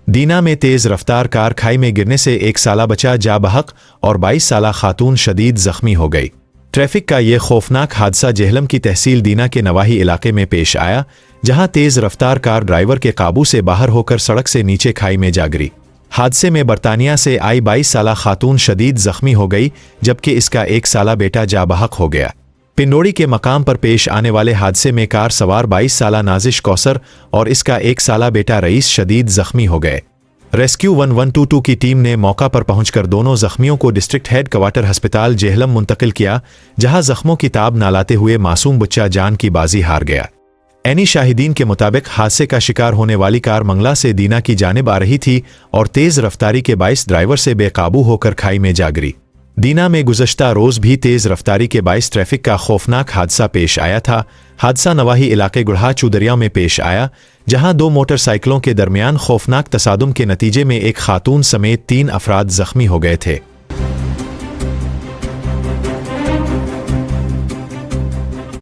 दीना में तेज रफ्तार कार खाई में गिरने से 1 साला बच्चा जा बहक और 22 साला खातून शदीद जख्मी हो गई। ट्रैफिक का ये खौफनाक हादसा जेहलम की तहसील दीना के नवाही इलाके में पेश आया, जहां तेज रफ्तार कार ड्राइवर के काबू से बाहर होकर सड़क से नीचे खाई में जा गिरी। हादसे में बरतानिया से आई 22 साला खातून शदीद जख्मी हो गई, जबकि इसका 1 साला बेटा जा बहक हो गया। पिंडोरी के मकाम पर पेश आने वाले हादसे में कार सवार 22 साला नाजिश कौसर और इसका 1 साला बेटा रईस शदीद जख्मी हो गए। रेस्क्यू 1122 की टीम ने मौका पर पहुंचकर दोनों जख्मियों को डिस्ट्रिक्ट हेड क्वार्टर अस्पताल जेहलम मुंतकिल किया, जहां जख्मों की ताब ना लाते हुए मासूम बच्चा जान की बाजी हार गया। एनी शाहिदीन के मुताबिक हादसे का शिकार होने वाली कार मंगला से दीना की जानिब आ रही थी और तेज रफ्तारी के बाइस ड्राइवर से बेकाबू होकर खाई में जा गिरी। दीना में गुज़श्ता रोज भी तेज रफ्तारी के बाइस ट्रैफिक का खौफनाक हादसा पेश आया था। हादसा नवाही इलाके गुढ़ा चूदरिया में पेश आया, जहां 2 मोटरसाइकिलों के दरमियान खौफनाक तसादुम के नतीजे में एक खातून समेत 3 अफराद जख्मी हो गए थे।